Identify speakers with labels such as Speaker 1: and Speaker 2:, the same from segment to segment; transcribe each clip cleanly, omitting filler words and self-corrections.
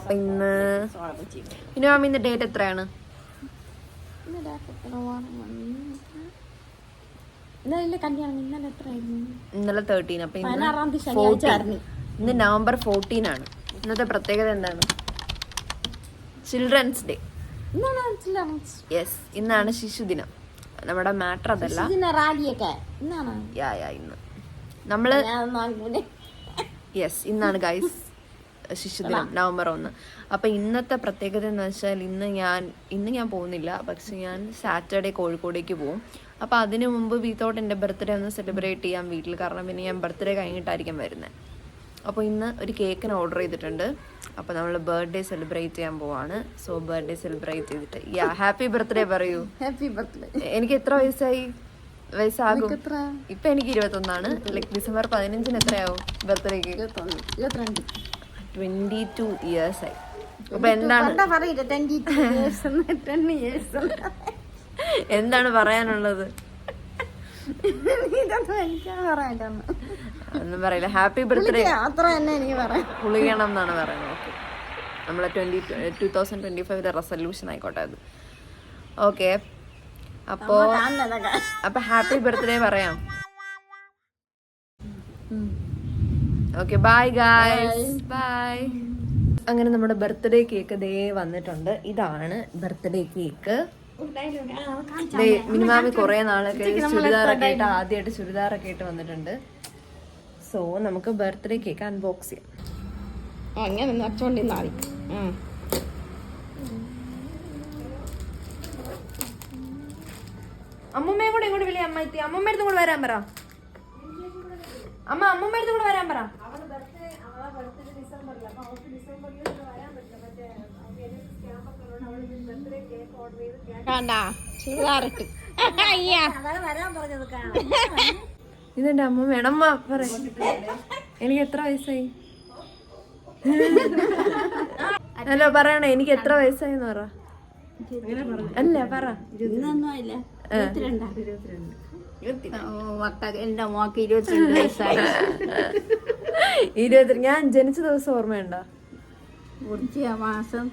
Speaker 1: അപ്പൊ ഇന്ന് മാമി ഇന്ന് ഡേറ്റ് എത്രയാണ്? ഇന്നലെ 13. അപ്പൊ ഇന്ന് നവംബർ 14 ആണ്. ഇന്നത്തെ പ്രത്യേകത എന്താണ്? Children's day. യെസ്, ഇന്നാണ് ശിശുദിനം. നമ്മുടെ മാറ്റർ അതല്ല, ഇന്ന് നമ്മള് യെസ് ഇന്നാണ് ഗൈസ് ശിശുദിനം, നവംബർ 1. അപ്പൊ ഇന്നത്തെ പ്രത്യേകത എന്ന് വെച്ചാൽ ഇന്ന് ഞാൻ പോകുന്നില്ല, പക്ഷെ ഞാൻ സാറ്റർഡേ കോഴിക്കോടേക്ക് പോകും. അപ്പൊ അതിനു മുമ്പ് വി തോട്ട് എൻ്റെ ബർത്ത്ഡേ ഒന്ന് സെലിബ്രേറ്റ് ചെയ്യാം വീട്ടിൽ, കാരണം പിന്നെ ഞാൻ ബർത്ത്ഡേ കഴിഞ്ഞിട്ടായിരിക്കും വരുന്നത്. അപ്പോൾ ഇന്ന് ഒരു കേക്കിന് ഓർഡർ ചെയ്തിട്ടുണ്ട്. അപ്പോൾ നമ്മൾ ബർത്ത്ഡേ സെലിബ്രേറ്റ് ചെയ്യാൻ പോവാണ്. സോ ബർത്ത്ഡേ സെലിബ്രേറ്റ് ചെയ്തിട്ട് ഹാപ്പി ബർത്ത്ഡേ പറയൂ. Happy birthday. എനിക്ക് എത്ര വയസ്സാകും? ഇപ്പൊ എനിക്ക് 21 ലൈക്ക് ഡിസംബർ 15 എത്രയാവും ബർത്ത്ഡേക്ക്? 22 ഇയേഴ്സ് ആയി. അപ്പൊ എന്താണ് പറയാനുള്ളത്? ഒന്നും പറയില്ല. ഹാപ്പി ബർത്ത്ഡേ കുളിക്കണം എന്നാണ് പറയുന്നത്. ഓക്കെ, നമ്മളെ 2025 റെസൊല്യൂഷൻ ആയിക്കോട്ടെ അത്. ഓക്കെ, അപ്പൊ ഹാപ്പി ബർത്ത്ഡേ പറയാം. Okay, bye guys, bye. അങ്ങനെ നമ്മുടെ ബർത്ത്ഡേ കേക്ക് ദേ വന്നിട്ടുണ്ട്. ഇതാണ് ബർത്ത്ഡേ കേക്ക്. മിനിമാമി കുറെ നാളൊക്കെ ആദ്യമായിട്ട് ചുരിദാറൊക്കെ ഇട്ട് വന്നിട്ടുണ്ട്. സോ നമുക്ക് ബർത്ത്ഡേ കേക്ക് അൺബോക്സ് ചെയ്യാം. അമ്മൂമ്മയെ കൂടെ ഇങ്ങോട്ട് വിളിയ. അമ്മമ്മടുത്തും കൂടെ വരാൻ പറ. അമ്മമ്മടുത്തും കൂടെ വരാൻ പറ. ഇതെന്റെ അമ്മ വേണമ്മ പറ. എനിക്ക് എത്ര വയസ്സായി? അല്ല പറയണേ, എനിക്ക് എത്ര വയസ്സായി എന്ന് പറ. അല്ല പറ.
Speaker 2: എന്റെ മോക്ക് 22 വയസ്സായി.
Speaker 1: 23. ഞാൻ ജനിച്ച ദിവസം ഓർമ്മയുണ്ടോ?
Speaker 2: മാസം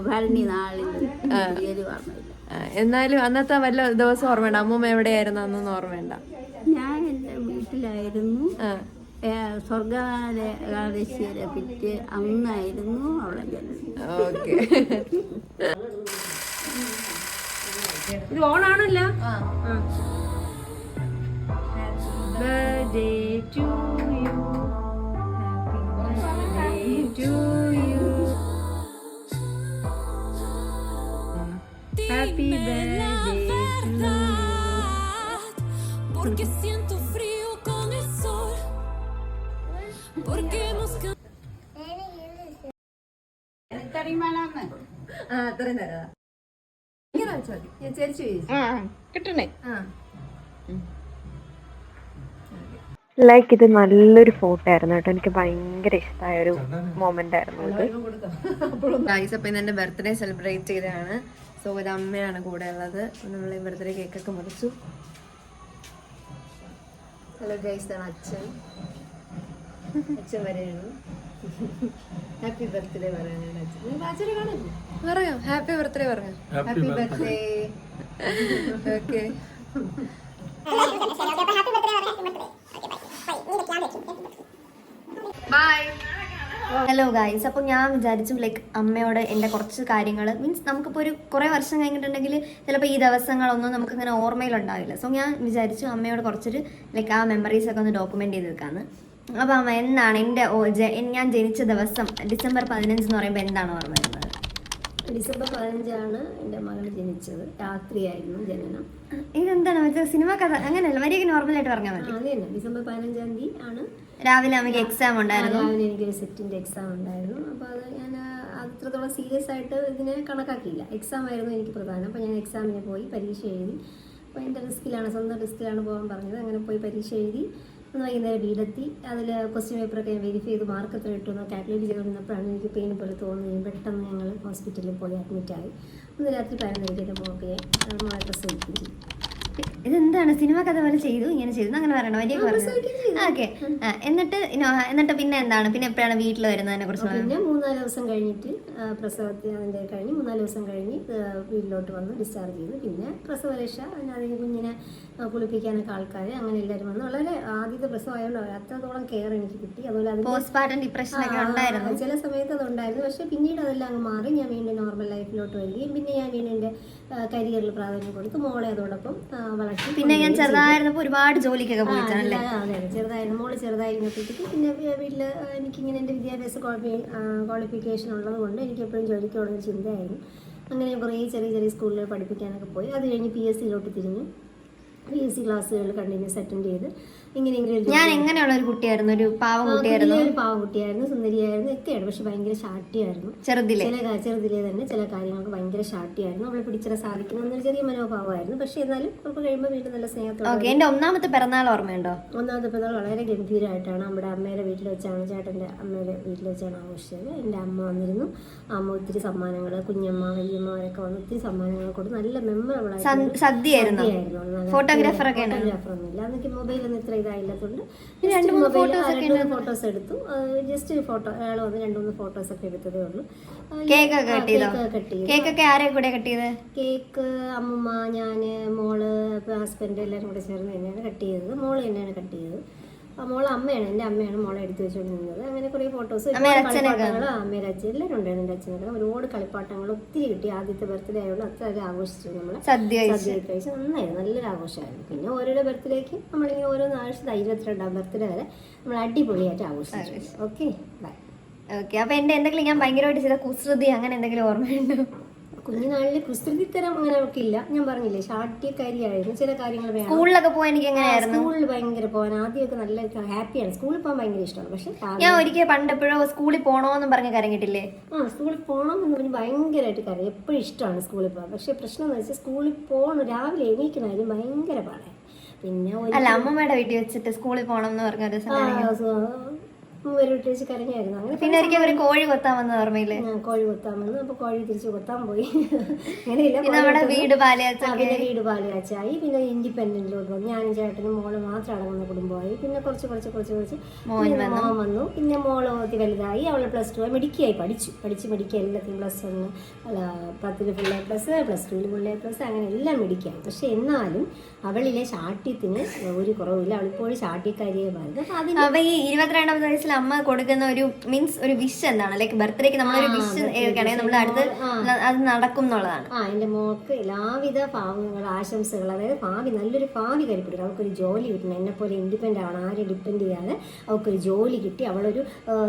Speaker 2: ഭരണി നാളിൽ
Speaker 1: എന്നാലും അന്നത്തെ വല്ല ദിവസം ഓർമ്മയുണ്ടോ? അമ്മൂമ്മ എവിടെയായിരുന്നു അന്നൊന്നും ഓർമ്മയുണ്ട?
Speaker 2: ഞാൻ എന്റെ വീട്ടിലായിരുന്നു. സ്വർഗാദേശിയെ പറ്റി അന്നായിരുന്നു അവളെ ജനനം.
Speaker 1: ഓക്കെ,
Speaker 2: ഇത് ഓണാണല്ലോ.
Speaker 1: Birthday to you, happy birthday to you, happy birthday to you,
Speaker 3: porque siento frío con el sol, porque hemos
Speaker 1: അത്രയും തരാ. ഇങ്ങനെ വെച്ചാൽ മതി. ഞാൻ ചരിച്ചു
Speaker 2: കിട്ടണേ.
Speaker 1: ലൈക്ക് ഇത് നല്ലൊരു ഫോട്ടോ ആയിരുന്നു കേട്ടോ. എനിക്ക് ഭയങ്കര ഇഷ്ടമായ ഒരു മൊമെന്റ് ആയിരുന്നു ഇത്. ഗൈസ്, അപ്പൊ ഇന്ന് എന്റെ ബർത്ത്ഡേ സെലിബ്രേറ്റ് ചെയ്തതാണ്. സോ ഇത് അമ്മയാണ് കൂടെ ഉള്ളത്. നമ്മൾ ഈ ബർത്ത്ഡേ കേക്കൊക്കെ മുറിച്ചു. ഹലോ ഗൈസ്, ഇതാണ് അച്ഛൻ വരെയാണ്. ഹാപ്പി ബർത്ത്ഡേ പറയാനാണ് അച്ഛനെ കാണുന്നു. പറയാം ഹാപ്പി ബർത്ത്ഡേ പറഞ്ഞു. Happy birthday. Okay, hello guys. അപ്പോൾ ഞാൻ വിചാരിച്ചു ലൈക്ക് അമ്മയോട് എൻ്റെ കുറച്ച് കാര്യങ്ങൾ മീൻസ് നമുക്കിപ്പോൾ ഒരു കുറേ വർഷം കഴിഞ്ഞിട്ടുണ്ടെങ്കിൽ ചിലപ്പോൾ ഈ ദിവസങ്ങളൊന്നും നമുക്കിങ്ങനെ ഓർമ്മയിലുണ്ടാവില്ല. സോ ഞാൻ വിചാരിച്ചു അമ്മയോട് കുറച്ചൊരു ലൈക്ക് ആ മെമ്മറീസൊക്കെ ഒന്ന് ഡോക്യുമെൻ്റ് ചെയ്ത് വെക്കാമെന്ന്. അപ്പോൾ അമ്മ എന്താണ് ഞാൻ ജനിച്ച ദിവസം ഡിസംബർ 15 എന്ന് പറയുമ്പോൾ എന്താണ് ഓർമ്മ വരുന്നത്?
Speaker 2: ഡിസംബർ 15 എൻ്റെ മകൾ ജനിച്ചത്. രാത്രിയായിരുന്നു ജനനം.
Speaker 1: ഇതെന്താണ് മറ്റേ സിനിമ കഥ? അങ്ങനെയല്ല, വരിക നോർമലായിട്ട് പറഞ്ഞാൽ മതി.
Speaker 2: അത് തന്നെ, ഡിസംബർ 15 ആണ്.
Speaker 1: രാവിലെ അമ്മയ്ക്ക് എക്സാം ഉണ്ടായിരുന്നു.
Speaker 2: രാവിലെ എനിക്കൊരു സെറ്റിൻ്റെ എക്സാം ഉണ്ടായിരുന്നു. അപ്പോൾ അത് ഞാൻ അത്രത്തോളം സീരിയസ് ആയിട്ട് ഇതിനെ കണക്കാക്കിയില്ല. എക്സാം ആയിരുന്നു എനിക്ക് പ്രധാനം. അപ്പോൾ ഞാൻ എക്സാമിന് പോയി പരീക്ഷ എഴുതി. അപ്പോൾ എൻ്റെ സ്വന്തം റിസ്കിലാണ് പോകാൻ പറഞ്ഞത്. അങ്ങനെ പോയി പരീക്ഷ എഴുതി. ഒന്ന് വൈകുന്നേരം വീടെത്തി. അതിൽ ക്വസ്റ്റ്യൻ പേപ്പറൊക്കെ ഞാൻ വെരിഫൈ ചെയ്ത് മാർക്ക് എത്ര കിട്ടുമെന്ന് കാൽക്കുലേറ്റ് ചെയ്തുകൊണ്ടിരുന്നപ്പോഴാണ് എനിക്ക് പെയിൻ പോലെ തോന്നുന്നത്. പെട്ടെന്ന് ഞങ്ങൾ ഹോസ്പിറ്റലിൽ പോയി അഡ്മിറ്റായി. ഒന്ന് രാത്രി 11:30 മോൾക്ക് ഞാൻ പ്രസവിക്കുകയും ചെയ്തു.
Speaker 1: ഇതെന്താണ് സിനിമ കഥ പോലെ ചെയ്തു ഇങ്ങനെ ചെയ്തു അങ്ങനെ പറയണോ വലിയ ഓക്കെ. എന്നിട്ട് പിന്നെ എന്താണ് പിന്നെ എപ്പോഴാണ് വീട്ടിൽ വരുന്നതിനെ കുറിച്ച്?
Speaker 2: പിന്നെ 3-4 ദിവസം കഴിഞ്ഞിട്ട് പ്രസവത്തിൻ്റെ കഴിഞ്ഞ് 3-4 ദിവസം കഴിഞ്ഞ് വീട്ടിലോട്ട് വന്ന് ഡിസ്ചാർജ് ചെയ്തു. പിന്നെ പ്രസവരക്ഷ അതിന് കുഞ്ഞിനെ കുളിപ്പിക്കാനൊക്കെ ആൾക്കാർ അങ്ങനെ എല്ലാവരും വന്ന് വളരെ ആദ്യത്തെ പ്രസവമായതുകൊണ്ട് അത്രത്തോളം കെയർ എനിക്ക് കിട്ടി. അതുപോലെ അതിന്
Speaker 1: പോസ്റ്റ്മോർട്ടം ഡിപ്രഷൻ ഒക്കെ ഉണ്ടായിരുന്നു
Speaker 2: ചില സമയത്ത് അതുണ്ടായിരുന്നു. പക്ഷെ പിന്നീട് അതെല്ലാം അങ്ങ് മാറി ഞാൻ വീണ്ടും നോർമൽ ലൈഫിലോട്ട് വരികയും പിന്നെ ഞാൻ വീണ്ടും എൻ്റെ കരിയറിൽ പ്രാധാന്യം കൊടുത്തു. മോളെ അതോടൊപ്പം വളർത്തി.
Speaker 1: പിന്നെ ഞാൻ ചെറുതായിരുന്നപ്പോൾ ഒരുപാട് ജോലിക്കൊക്കെ പോയിട്ടാണല്ലേ?
Speaker 2: അതെ ചെറുതായിരുന്നു. മോള് ചെറുതായിരുന്നപ്പോഴത്തേക്ക് പിന്നെ വീട്ടിൽ എനിക്കിങ്ങനെ എൻ്റെ വിദ്യാഭ്യാസ ക്വാളിഫിക്കേഷൻ ഉള്ളത് കൊണ്ട് എനിക്ക് എപ്പോഴും ജോലിക്കുള്ളൊരു ചിന്തയായിരുന്നു. അങ്ങനെ കുറേ ചെറിയ സ്കൂളിൽ പഠിപ്പിക്കാനൊക്കെ പോയി. അത് കഴിഞ്ഞ് PSCയിലോട്ട് തിരിഞ്ഞു. PSC ക്ലാസ്സുകൾ കണ്ടിന്യൂസ് അറ്റൻഡ് ചെയ്ത് ഇങ്ങനെയെങ്കിലും
Speaker 1: ഞാൻ എങ്ങനെയുള്ള ഒരു കുട്ടിയായിരുന്നു? ഒരു പാവം കുട്ടിയായിരുന്നു?
Speaker 2: ഒരു പാവം കുട്ടിയായിരുന്നു, സുന്ദരിയായിരുന്നു, ഒക്കെയാണ്. പക്ഷെ ഭയങ്കര ഷാട്ടിയായിരുന്നു. ചെറുതിലെ തന്നെ ചില കാര്യങ്ങൾക്ക് ഭയങ്കര ഷാട്ടിയായിരുന്നു. അവളെ പിടിച്ചിട സാധിക്കുന്ന എന്നൊരു ചെറിയ മനോഭാവമായിരുന്നു. പക്ഷെ എന്നാലും നമുക്ക് കഴിയുമ്പോൾ വീണ്ടും നല്ല സ്നേഹത്തോടെ.
Speaker 1: എന്റെ ഒന്നാമത്തെ പിറന്നാൾ ഓർമ്മയുണ്ടോ?
Speaker 2: ഒന്നാമത്തെ പിറന്നാൾ വളരെ ഗംഭീരമായിട്ടാണ് നമ്മുടെ അമ്മയുടെ വീട്ടിൽ വെച്ചാണ്, ചേട്ടൻ്റെ അമ്മയുടെ വീട്ടിൽ വെച്ചാണ് ആഘോഷിച്ചത്. എൻ്റെ അമ്മ വന്നിരുന്നു. അമ്മ ഒത്തിരി സമ്മാനങ്ങൾ, കുഞ്ഞമ്മ വലിയമ്മ അവരൊക്കെ വന്ന് ഒത്തിരി സമ്മാനങ്ങൾ കൊടുത്ത് നല്ല മെമ്മറബിൾ ആയിരുന്നു.
Speaker 1: സദ്യയായിരുന്നു.
Speaker 2: ഫോട്ടോഗ്രാഫർ ഒന്നുമില്ല അന്നൊക്കെ മൊബൈലൊന്നും ഇത്ര ഇതായില്ലാത്തതുകൊണ്ട് ഫോട്ടോസ് എടുത്തു. ജസ്റ്റ് ഫോട്ടോ അയാൾ വന്ന് 2-3 ഫോട്ടോസ് ഒക്കെ എടുത്തതേ ഉള്ളൂ.
Speaker 1: കേക്ക് കട്ട് ചെയ്ത്
Speaker 2: കേക്ക് അമ്മൂമ്മ, ഞാന്, മോള്, ഹസ്ബൻഡ് എല്ലാവരും കൂടെ ചേർന്ന് തന്നെയാണ് കട്ട് ചെയ്തത്. മോള് തന്നെയാണ് കട്ട് ചെയ്തത്. മോളെ അമ്മയാണ്, എൻ്റെ അമ്മയാണ് മോളെ എടുത്തു വെച്ചുകൊണ്ട് നിന്നത്. അങ്ങനെ കുറേ ഫോട്ടോസ്, കളിപ്പാട്ടങ്ങൾ, അമ്മയുടെ അച്ഛൻ എല്ലാവരും ഉണ്ടായിരുന്നു. എൻ്റെ അച്ഛനൊക്കെ ഒരുപാട് കളിപ്പാട്ടങ്ങൾ ഒത്തിരി കിട്ടി. ആദ്യത്തെ ബർത്ത്ഡേ ആയതുകൊണ്ട് അത്ര ആഘോഷിച്ചു. നമ്മൾ സദ്യ കഴിച്ച് നന്നായിരുന്നു, നല്ലൊരു ആഘോഷമായിരുന്നു. പിന്നെ ഓരോരോ ബർത്ത്ഡേക്കും നമ്മളിങ്ങനെ ഓരോന്ന് ആഘോഷിച്ചത് 22ാം ബർത്ത്ഡേ വരെ നമ്മൾ അടിപൊളിയായിട്ട് ആഘോഷിച്ചു. Okay bye.
Speaker 1: ഓക്കെ. അപ്പൊ എന്തെങ്കിലും ഞാൻ ഭയങ്കരമായിട്ട് ചെയ്ത കുസൃതി അങ്ങനെ എന്തെങ്കിലും ഓർമ്മയുണ്ടോ?
Speaker 2: കുഞ്ഞുനാളിൽ കുസൃതിത്തരം അങ്ങനെ ഒക്കെ ഇല്ല. ഞാൻ പറഞ്ഞില്ലേ ഷാട്ടിയക്കാരിയായിരുന്നു. ചില കാര്യങ്ങൾ വേണം.
Speaker 1: സ്കൂളിലൊക്കെ പോകാൻ എനിക്ക് എങ്ങനെയായിരുന്നു?
Speaker 2: സ്കൂളിൽ ഭയങ്കര പോകാൻ ആദ്യമൊക്കെ നല്ല ഹാപ്പിയാണ്. സ്കൂളിൽ പോകാൻ ഭയങ്കര ഇഷ്ടമാണ്. പക്ഷെ
Speaker 1: ഞാൻ ഒരിക്കൽ പണ്ടെപ്പോഴോ സ്കൂളിൽ പോകണമെന്നും പറഞ്ഞ് കരങ്ങിട്ടില്ലേ?
Speaker 2: സ്കൂളിൽ പോകണം എന്ന് പറഞ്ഞ് ഭയങ്കരമായിട്ട് കരയും. എപ്പോഴും ഇഷ്ടമാണ് സ്കൂളിൽ പോകാൻ. പക്ഷെ പ്രശ്നം എന്ന് വെച്ചാൽ സ്കൂളിൽ പോകണം, രാവിലെ എണീക്കണമായിരുന്നു ഭയങ്കര പാടാണ്. പിന്നെ
Speaker 1: അല്ല, അമ്മമ്മയുടെ വീട്ടിൽ വെച്ചിട്ട് സ്കൂളിൽ പോകണം എന്ന് പറഞ്ഞ ഒരു
Speaker 2: വെച്ച് കരഞ്ഞായിരുന്നു. അങ്ങനെ
Speaker 1: പിന്നെ ഒരിക്കൽ ഒരു കോഴി കൊത്താൻ വന്ന ഓർമ്മയില്ലേ?
Speaker 2: കോഴി കൊത്താൻ വന്നു. അപ്പൊ കോഴി തിരിച്ചു കൊത്താൻ പോയി. അങ്ങനെയില്ല,
Speaker 1: നമ്മുടെ വീട്
Speaker 2: പാലയാച്ചായി. പിന്നെ ഇൻഡിപെൻഡന്റിലോട്ട് വന്നു. ഞാനും ചേട്ടനും മോള് മാത്രം അടങ്ങുന്ന കുടുംബമായി. പിന്നെ കുറച്ച് മോൻ വന്നു. പിന്നെ മോള് വലുതായി. അവള് +2 മിടുക്കിയായി പഠിച്ച് മിടുക്കി എല്ലാത്തിനും +1, 10ൽ ഫുൾ A+, +2ൽ ഫുൾ A+, അങ്ങനെ എല്ലാം മിടുക്കിയായി. പക്ഷെ എന്നാലും അവളിലെ ശാഠ്യത്തിന് ഒരു കുറവില്ല. അവളിപ്പോഴും ശാഠ്യക്കാരിയെ പറഞ്ഞു.
Speaker 1: അപ്പൊ ഈ 22ാമത്തെ വയസ്സിൽ അമ്മ കൊടുക്കുന്ന ഒരു മീൻസ് ഒരു വിഷ് എന്താണ്? ലൈക്ക് ബർത്ത്ഡേക്ക് നമ്മളൊരു വിഷ് ഏൽക്കുകയാണെങ്കിൽ നമ്മൾ അടുത്ത് അത് നടക്കും എന്നുള്ളതാണ്.
Speaker 2: എൻ്റെ മോൾക്ക് എല്ലാവിധ ആശംസകൾ. അതായത് നല്ലൊരു ഭാവി കരുപ്പിടിക്കണം. അവൾക്കൊരു ജോലി കിട്ടണം. എന്നെപ്പോലെ ഇൻഡിപെൻഡൻ്റ് ആവണം. ആരും ഡിപ്പെൻഡ് ചെയ്യാതെ അവൾക്കൊരു ജോലി കിട്ടി അവളൊരു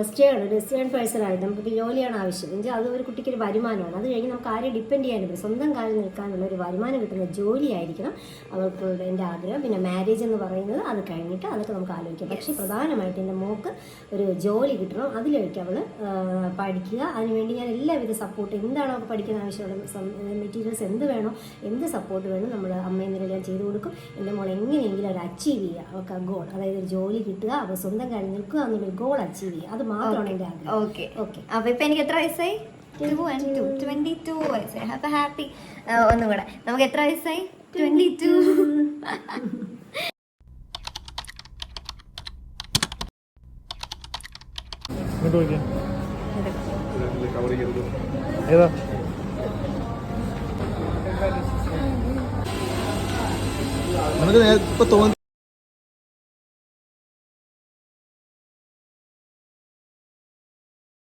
Speaker 2: സ്റ്റേൺ പേഴ്സണായിട്ട് നമുക്ക് ജോലിയാണ് ആവശ്യം. എന്നുവെച്ചാൽ അത് ഒരു കുട്ടിക്കൊരു വരുമാനമാണ്. അത് കഴിഞ്ഞ് നമുക്ക് ആരെയും ഡിപ്പെൻഡ് ചെയ്യാനും പറ്റും. സ്വന്തം കാലിൽ നിൽക്കാനുള്ള ഒരു വരുമാനം കിട്ടുന്ന ജോലിയായിരിക്കണം അവൾക്ക് എൻ്റെ ആഗ്രഹം. പിന്നെ മാരേജ് എന്ന് പറയുന്നത് അത് കഴിഞ്ഞിട്ട് അതൊക്കെ നമുക്ക് ആലോചിക്കാം. പക്ഷേ പ്രധാനമായിട്ട് എൻ്റെ മോൾക്ക് ഒരു ജോലി കിട്ടണം. അതിലേക്ക് അവൾ പഠിക്കുക. അതിനുവേണ്ടി ഞാൻ എല്ലാവിധ സപ്പോർട്ട്, എന്താണോ അവൾക്ക് പഠിക്കാൻ ആവശ്യമുള്ള മെറ്റീരിയൽസ് എന്ത് വേണോ, എന്ത് സപ്പോർട്ട് വേണം നമ്മൾ അമ്മയും നിലയിൽ ചെയ്തു കൊടുക്കും. എൻ്റെ മോൾ എങ്ങനെയെങ്കിലും അത് അച്ചീവ് ചെയ്യുക. അവൾക്ക് ആ ഗോൾ, അതായത് ഒരു ജോലി കിട്ടുക, അവൾ സ്വന്തം കാര്യം നിൽക്കുക എന്നുള്ളൊരു ഗോൾ അച്ചീവ് ചെയ്യുക. അത് മാത്രമാണ് എൻ്റെ ആഗ്രഹം. ഓക്കെ.
Speaker 1: അപ്പൊ ഇപ്പൊ എനിക്ക് എത്ര വയസ്സായി? 22 വയസ്സായി. അപ്പൊ ഹാപ്പി. ഒന്നും കൂടെ നമുക്ക് എത്ര വയസ്സായി? 22.
Speaker 4: ഏതാ നമുക്ക് ഇപ്പൊ തോന്നി